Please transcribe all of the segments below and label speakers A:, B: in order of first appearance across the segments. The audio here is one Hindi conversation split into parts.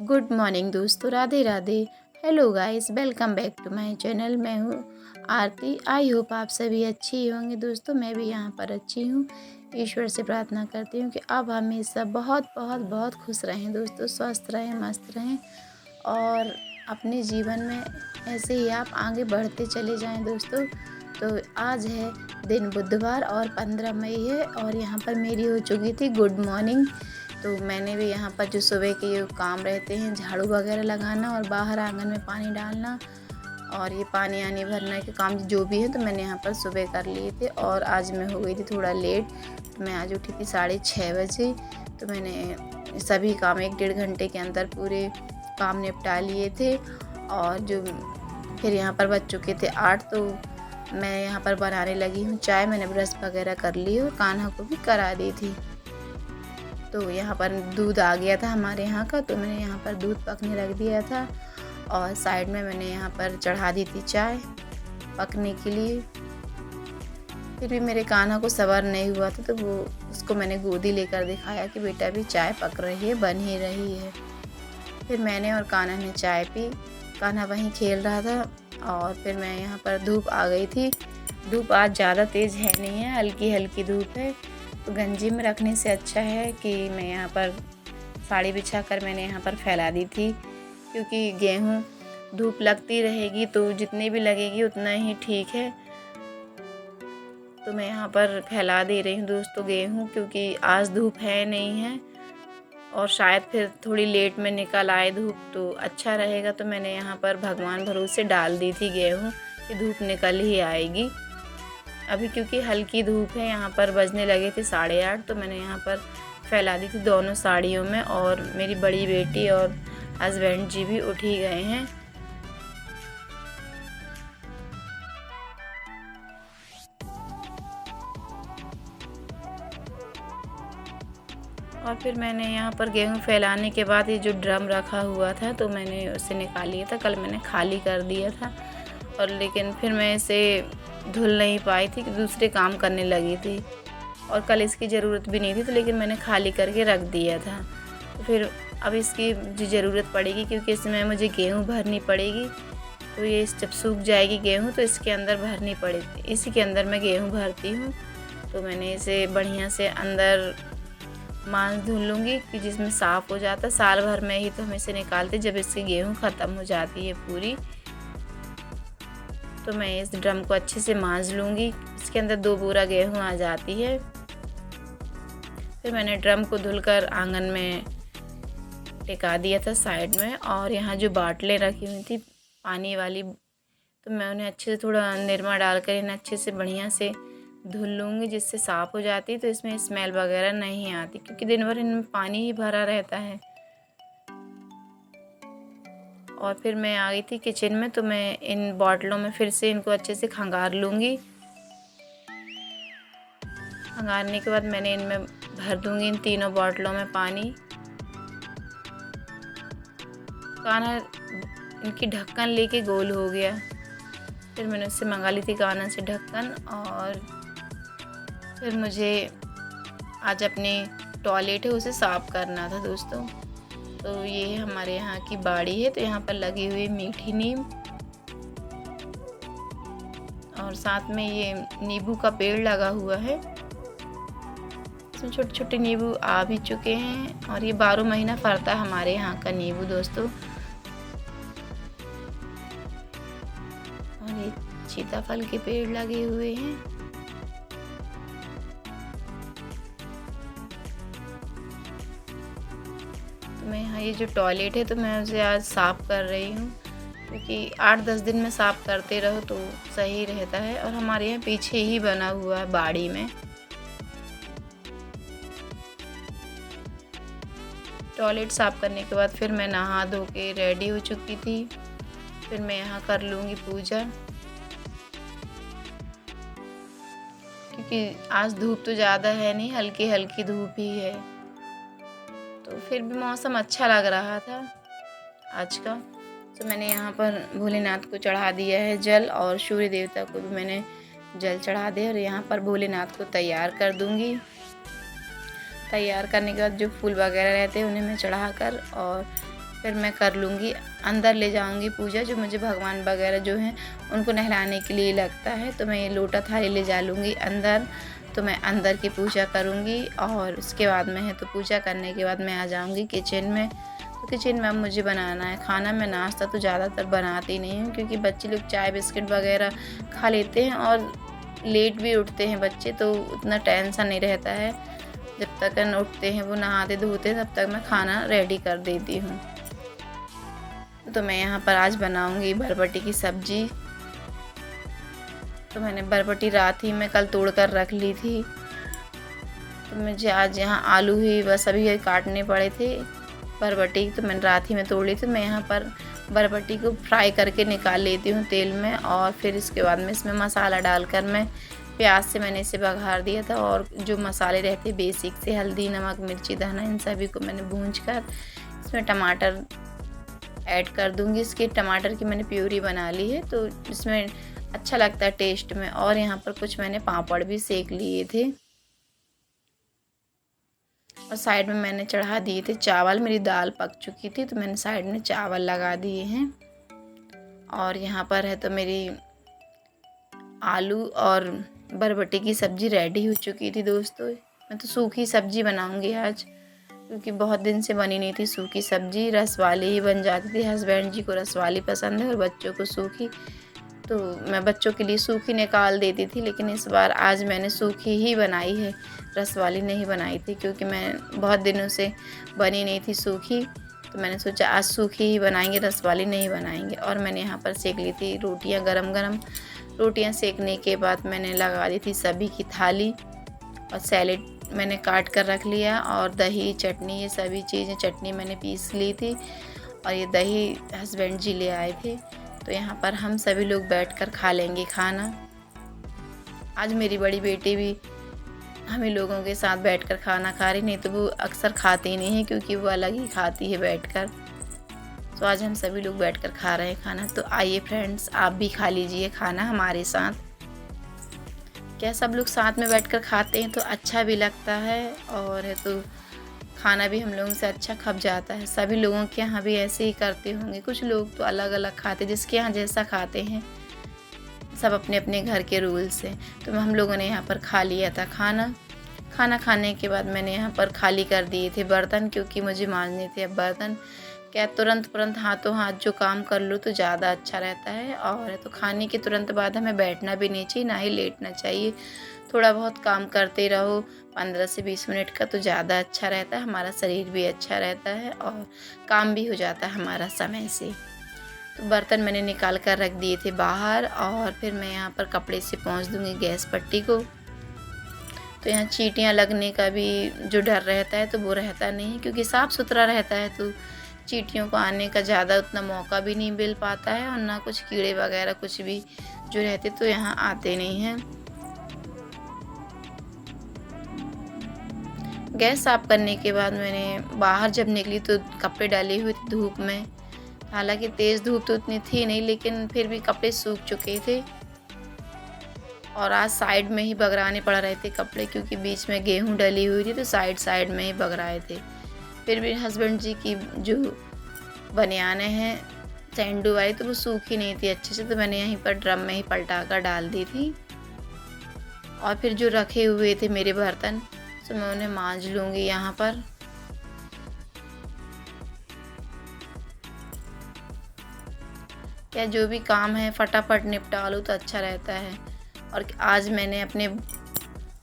A: गुड मॉर्निंग दोस्तों, Radhe Radhe. Hello guys, welcome back to my channel. मैं हूँ आरती। आई होप आप सभी अच्छी ही होंगे दोस्तों। मैं भी यहाँ पर अच्छी हूँ। ईश्वर से प्रार्थना करती हूँ कि आप हमेशा बहुत बहुत बहुत खुश रहें दोस्तों, स्वस्थ रहें, मस्त रहें और अपने जीवन में ऐसे ही आप आगे बढ़ते चले जाएं दोस्तों। तो आज है दिन बुधवार और 15 मई है और यहाँ पर मेरी हो चुकी थी गुड मॉर्निंग। तो मैंने भी यहाँ पर जो सुबह के ये काम रहते हैं, झाड़ू वगैरह लगाना और बाहर आंगन में पानी डालना और ये पानी आनी भरना के काम जो भी है, तो मैंने यहाँ पर सुबह कर लिए थे। और आज मैं हो गई थी थोड़ा लेट। तो मैं आज उठी थी 6:30 बजे। तो मैंने सभी काम 1-1.5 घंटे के अंदर पूरे काम निपटा लिए थे। और जो फिर यहाँ पर बज चुके थे 8, तो मैं यहाँ पर बनाने लगी हूँ चाय। मैंने ब्रश वगैरह कर ली और कान्हा को भी करा दी थी। तो यहाँ पर दूध आ गया था हमारे यहाँ का, तो मैंने यहाँ पर दूध पकने रख दिया था और साइड में मैंने यहाँ पर चढ़ा दी थी चाय पकने के लिए। फिर भी मेरे कान्हा को सब्र नहीं हुआ था, तो वो उसको मैंने गोदी लेकर दिखाया कि बेटा भी चाय पक रही है, बन ही रही है। फिर मैंने और कान्हा ने चाय पी। कान्हा वहीं खेल रहा था और फिर मैं यहाँ पर धूप आ गई थी। धूप आज ज़्यादा तेज़ है नहीं है, हल्की हल्की धूप है। तो गंजी में रखने से अच्छा है कि मैं यहाँ पर साड़ी बिछा कर मैंने यहाँ पर फैला दी थी, क्योंकि गेहूँ धूप लगती रहेगी तो जितनी भी लगेगी उतना ही ठीक है। तो मैं यहाँ पर फैला दे रही हूँ दोस्तों गेहूँ, क्योंकि आज धूप है नहीं है और शायद फिर थोड़ी लेट में निकल आए धूप तो अच्छा रहेगा। तो मैंने यहाँ पर भगवान भरोसे डाल दी थी गेहूँ कि धूप निकल ही आएगी अभी, क्योंकि हल्की धूप है। यहाँ पर बजने लगे थे 8:30, तो मैंने यहाँ पर फैला दी थी दोनों साड़ियों में। और मेरी बड़ी बेटी और हस्बैंड जी भी उठ ही गए हैं। और फिर मैंने यहाँ पर गेहूँ फैलाने के बाद ये जो ड्रम रखा हुआ था, तो मैंने उसे निकाल लिया था। कल मैंने खाली कर दिया था और लेकिन फिर मैं इसे धुल नहीं पाई थी कि दूसरे काम करने लगी थी और कल इसकी ज़रूरत भी नहीं थी, तो लेकिन मैंने खाली करके रख दिया था। तो फिर अब इसकी जो ज़रूरत पड़ेगी, क्योंकि इसमें मुझे गेहूँ भरनी पड़ेगी। तो ये जब सूख जाएगी गेहूँ तो इसके अंदर भरनी पड़ेगी, इसी के अंदर मैं गेहूँ भरती हूँ। तो मैंने इसे बढ़िया से अंदर मांस धुल लूँगी कि जिसमें साफ़ हो जाता। साल भर में ही तो हम इसे निकालते जब इसकी गेहूँ ख़त्म हो जाती है पूरी। तो मैं इस ड्रम को अच्छे से मांज लूँगी। इसके अंदर 2 बोरा गेहूँ आ जाती है। फिर मैंने ड्रम को धुलकर आंगन में टिका दिया था साइड में। और यहाँ जो बाटलें रखी हुई थी पानी वाली, तो मैं उन्हें अच्छे से थोड़ा निरमा डालकर इन्हें अच्छे से बढ़िया से धुल लूँगी, जिससे साफ़ हो जाती है। तो इसमें स्मेल वगैरह नहीं आती, क्योंकि दिन भर इनमें पानी ही भरा रहता है। और फिर मैं आ गई थी किचन में, तो मैं इन बॉटलों में फिर से इनको अच्छे से खंगार लूँगी। खंगारने के बाद मैंने इनमें भर दूँगी इन तीनों बॉटलों में पानी। कान्हा इनकी ढक्कन लेके गोल हो गया। फिर मैंने उससे मंगा ली थी कान्हा से ढक्कन। और फिर मुझे आज अपनी टॉयलेट है उसे साफ़ करना था दोस्तों। तो ये हमारे यहाँ की बाड़ी है, तो यहाँ पर लगी हुई मीठी नीम और साथ में ये नींबू का पेड़ लगा हुआ है। इसमें छोटे छोटे नींबू आ भी चुके हैं और ये 12 महीना फरता है हमारे यहाँ का नींबू दोस्तों। और ये सीताफल के पेड़ लगे हुए हैं। तो मैं यहाँ ये जो टॉयलेट है, तो मैं उसे आज साफ़ कर रही हूँ, क्योंकि 8-10 दिन में साफ़ करते रहो तो सही रहता है। और हमारे यहाँ पीछे ही बना हुआ है बाड़ी में। टॉयलेट साफ़ करने के बाद फिर मैं नहा धो के रेडी हो चुकी थी। फिर मैं यहाँ कर लूँगी पूजा, क्योंकि आज धूप तो ज़्यादा है नहीं, हल्की हल्की धूप ही है। तो फिर भी मौसम अच्छा लग रहा था आज का। तो मैंने यहाँ पर भोलेनाथ को चढ़ा दिया है जल, और सूर्य देवता को भी मैंने जल चढ़ा दिया। और यहाँ पर भोलेनाथ को तैयार कर दूँगी। तैयार करने के बाद जो फूल वगैरह रहते हैं उन्हें मैं चढ़ा कर और फिर मैं कर लूँगी, अंदर ले जाऊँगी पूजा। जो मुझे भगवान वगैरह जो हैं उनको नहलाने के लिए लगता है, तो मैं ये लोटा थाली ले जा लूँगी अंदर। तो मैं अंदर की पूजा करूँगी और उसके बाद में है तो पूजा करने के बाद मैं आ जाऊँगी किचन में। तो किचन में अब मुझे बनाना है खाना। मैं नाश्ता तो ज़्यादातर बनाती नहीं हूँ, क्योंकि बच्चे लोग चाय बिस्किट वगैरह खा लेते हैं और लेट भी उठते हैं बच्चे, तो उतना टेंशन नहीं रहता है। जब तक न उठते हैं वो नहाते धोते तब तक मैं खाना रेडी कर देती हूँ। तो मैं यहाँ पर आज बनाऊँगी बरबटी की सब्ज़ी। तो मैंने बरबटी रात ही में कल तोड़ कर रख ली थी। तो मुझे आज यहाँ आलू ही बस अभी काटने पड़े थे। बरबटी तो मैंने रात ही में तोड़ ली थी। मैं यहाँ पर बरबटी को फ्राई करके निकाल लेती हूँ तेल में, और फिर इसके बाद में इसमें मसाला डालकर मैं प्याज से मैंने इसे बघार दिया था। और जो मसाले रहते बेसिक से हल्दी, नमक, मिर्ची, धनिया, इन सभी को मैंने भूंज कर इसमें टमाटर ऐड कर दूँगी। इसकी टमाटर की मैंने प्यूरी बना ली है, तो इसमें अच्छा लगता है टेस्ट में। और यहाँ पर कुछ मैंने पापड़ भी सेक लिए थे और साइड में मैंने चढ़ा दिए थे चावल। मेरी दाल पक चुकी थी तो मैंने साइड में चावल लगा दिए हैं। और यहाँ पर है तो मेरी आलू और बरबटी की सब्ज़ी रेडी हो चुकी थी दोस्तों। मैं तो सूखी सब्ज़ी बनाऊंगी आज, क्योंकि बहुत दिन से बनी नहीं थी सूखी सब्ज़ी। रस वाली ही बन जाती थी। हस्बैंड जी को रस वाली पसंद है और बच्चों को सूखी, तो मैं बच्चों के लिए सूखी निकाल देती थी। लेकिन इस बार आज मैंने सूखी ही बनाई है, रस वाली नहीं बनाई थी, क्योंकि मैं बहुत दिनों से बनी नहीं थी सूखी। तो मैंने सोचा आज सूखी ही बनाएंगे, रस वाली नहीं बनाएंगे। और मैंने यहाँ पर सेक ली थी रोटियाँ गरम गरम। रोटियाँ सेकने के बाद मैंने लगा दी थी सभी की थाली, और सैलेड मैंने काट कर रख लिया, और दही, चटनी, ये सभी चीज़ें, चटनी मैंने पीस ली थी, और ये दही हस्बैंड जी ले आए थे। तो यहाँ पर हम सभी लोग बैठकर खा लेंगे खाना। आज मेरी बड़ी बेटी भी हम ही लोगों के साथ बैठकर खाना खा रही, नहीं तो वो अक्सर खाती नहीं है, क्योंकि वो अलग ही खाती है बैठकर। तो आज हम सभी लोग बैठकर खा रहे हैं खाना। तो आइए फ्रेंड्स, आप भी खा लीजिए खाना हमारे साथ। क्या सब लोग साथ में बैठकर खाते हैं तो अच्छा भी लगता है, और तो खाना भी हम लोगों से अच्छा खप जाता है। सभी लोगों के यहाँ भी ऐसे ही करते होंगे। कुछ लोग तो अलग अलग खाते, जिसके यहाँ जैसा खाते हैं, सब अपने अपने घर के रूल से। तो हम लोगों ने यहाँ पर खा लिया था खाना। खाना खाने के बाद मैंने यहाँ पर खाली कर दिए थे बर्तन, क्योंकि मुझे मांजने थे अब बर्तन। क्या तुरंत हाथों हाथ जो काम कर लो तो ज़्यादा अच्छा रहता है। और तो खाने के तुरंत बाद हमें बैठना भी नहीं चाहिए, ना ही लेटना चाहिए। थोड़ा बहुत काम करते रहो 15 से 20 मिनट का, तो ज़्यादा अच्छा रहता है। हमारा शरीर भी अच्छा रहता है और काम भी हो जाता है हमारा समय से। तो बर्तन मैंने निकाल कर रख दिए थे बाहर, और फिर मैं यहाँ पर कपड़े से पोंछ दूँगी गैस पट्टी को। तो यहाँ चींटियाँ लगने का भी जो डर रहता है तो वो रहता नहीं है, क्योंकि साफ़ सुथरा रहता है, तो चींटियों को आने का ज़्यादा उतना मौका भी नहीं मिल पाता है, और ना कुछ कीड़े वगैरह कुछ भी जो रहते तो यहाँ आते नहीं हैं। गैस साफ़ करने के बाद मैंने बाहर जब निकली तो कपड़े डाले हुए थे धूप में। हालांकि तेज़ धूप तो उतनी थी नहीं, लेकिन फिर भी कपड़े सूख चुके थे। और आज साइड में ही बगराने पड़ रहे थे कपड़े, क्योंकि बीच में गेहूं डली हुई थी, तो साइड में ही बगराए थे। फिर भी हस्बैंड जी की जो बनियाने हैं सैंडू वाली, तो वो सूखी नहीं थी अच्छे से, तो मैंने यहीं पर ड्रम में ही पलटा कर डाल दी थी। और फिर जो रखे हुए थे मेरे बर्तन, तो मैं उन्हें मांज लूँगी यहाँ पर। क्या जो भी काम है फटाफट निपटा लो तो अच्छा रहता है। और आज मैंने अपने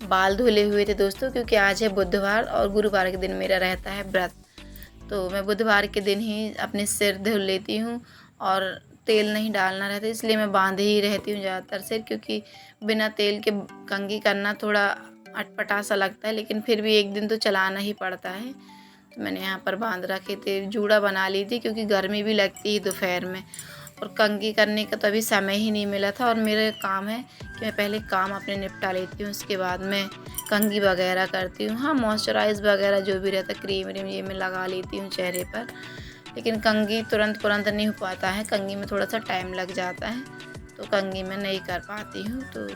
A: बाल धुले हुए थे दोस्तों, क्योंकि आज है बुधवार और गुरुवार के दिन मेरा रहता है व्रत। तो मैं बुधवार के दिन ही अपने सिर धुल लेती हूँ, और तेल नहीं डालना रहता, इसलिए मैं बांधे ही रहती हूँ ज़्यादातर सिर, क्योंकि बिना तेल के कंघी करना थोड़ा अटपटा सा लगता है, लेकिन फिर भी एक दिन तो चलाना ही पड़ता है। तो मैंने यहाँ पर बांध रखे थे, जूड़ा बना ली थी, क्योंकि गर्मी भी लगती है दोपहर में, और कंघी करने का तो अभी समय ही नहीं मिला था। और मेरा काम है कि मैं पहले काम अपने निपटा लेती हूँ, उसके बाद मैं कंघी वगैरह करती हूँ। हाँ, मॉइस्चराइज़ वगैरह जो भी रहता है, क्रीम व्रीम ये मैं लगा लेती हूँ चेहरे पर, लेकिन कंघी तुरंत नहीं हो पाता है। कंघी में थोड़ा सा टाइम लग जाता है, तो कंघी मैं नहीं कर पाती हूँ। तो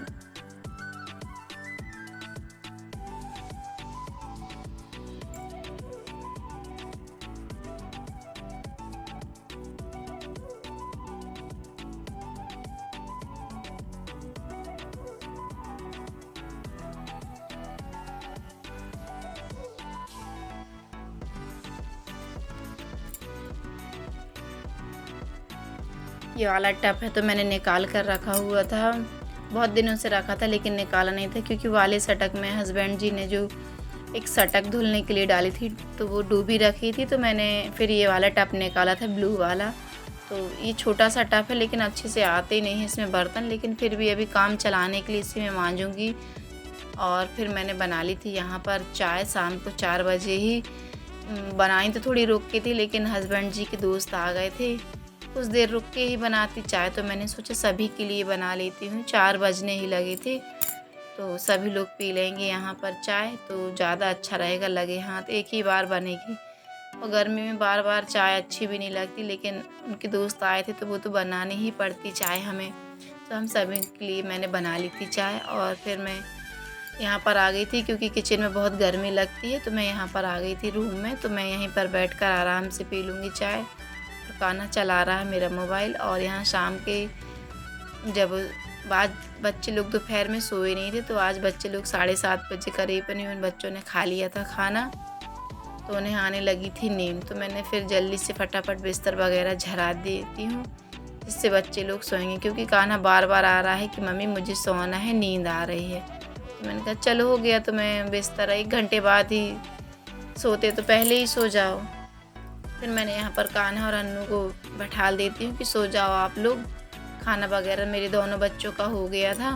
A: ये वाला टब है तो मैंने निकाल कर रखा हुआ था, बहुत दिनों से रखा था लेकिन निकाला नहीं था, क्योंकि वाले सटक में हस्बैंड जी ने जो एक सटक धुलने के लिए डाली थी तो वो डूबी रखी थी, तो मैंने फिर ये वाला टब निकाला था ब्लू वाला। तो ये छोटा सा टब है लेकिन अच्छे से आते ही नहीं है इसमें बर्तन, लेकिन फिर भी अभी काम चलाने के लिए इसी में मांजूँगी। और फिर मैंने बना ली थी यहाँ पर चाय, शाम को 4 बजे ही बनाई तो थोड़ी रुक के थी, लेकिन हस्बैंड जी के दोस्त आ गए थे, कुछ देर रुक के ही बनाती चाय, तो मैंने सोचा सभी के लिए बना लेती हूँ। 4 बजने ही लगे थे तो सभी लोग पी लेंगे यहाँ पर चाय, तो ज़्यादा अच्छा रहेगा, लगे हाथ एक ही बार बनेगी। और गर्मी में बार बार चाय अच्छी भी नहीं लगती, लेकिन उनके दोस्त आए थे तो वो तो बनानी ही पड़ती चाय हमें, तो हम सभी के लिए मैंने बना ली थी चाय। और फिर मैं यहाँ पर आ गई थी क्योंकि किचन में बहुत गर्मी लगती है, तो मैं यहाँ पर आ गई थी रूम में, तो मैं यहीं पर बैठकर आराम से पी लूँगी चाय। और गाना चला रहा है मेरा मोबाइल। और यहाँ शाम के जब आज बच्चे लोग दोपहर में सोए नहीं थे, तो आज बच्चे लोग 7:30 बजे करीब उन बच्चों ने खा लिया था खाना, तो उन्हें आने लगी थी नींद, तो मैंने फिर जल्दी से फटाफट बिस्तर वगैरह झरा देती हूँ जिससे बच्चे लोग सोएंगे, क्योंकि गाना बार बार आ रहा है कि मम्मी मुझे सोना है, नींद आ रही है। तो मैंने कहा चलो हो गया, तो मैं बिस्तर 1 घंटे बाद ही सोते तो पहले ही सो जाओ। फिर मैंने यहाँ पर कान्हा और अन्नू को बैठा देती हूँ कि सो जाओ आप लोग, खाना वगैरह मेरे दोनों बच्चों का हो गया था।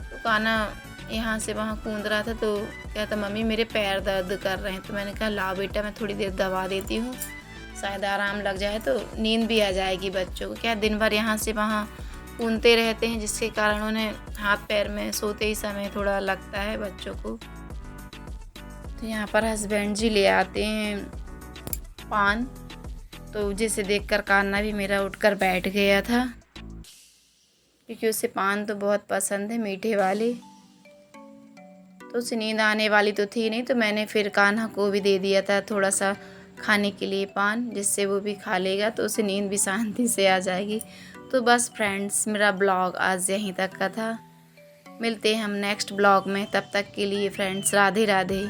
A: तो कान्हा यहाँ से वहाँ कूद रहा था, तो कहता मम्मी मेरे पैर दर्द कर रहे हैं, तो मैंने कहा लाओ बेटा मैं थोड़ी देर दबा देती हूँ, शायद आराम लग जाए तो नींद भी आ जाएगी बच्चों को, क्या दिन भर यहाँ से वहाँ कूदते रहते हैं, जिसके कारण उन्हें हाथ पैर में सोते ही समय थोड़ा लगता है बच्चों को। तो यहाँ पर हस्बैंड जी ले आते हैं पान, तो जिसे देखकर कान्हा भी मेरा उठकर बैठ गया था, क्योंकि उसे पान तो बहुत पसंद है मीठे वाले। तो उसे नींद आने वाली तो थी नहीं, तो मैंने फिर कान्हा को भी दे दिया था थोड़ा सा खाने के लिए पान, जिससे वो भी खा लेगा तो उसे नींद भी शांति से आ जाएगी। तो बस फ्रेंड्स, मेरा ब्लॉग आज यहीं तक का था, मिलते हैं हम नेक्स्ट ब्लॉग में, तब तक के लिए फ्रेंड्स राधे राधे।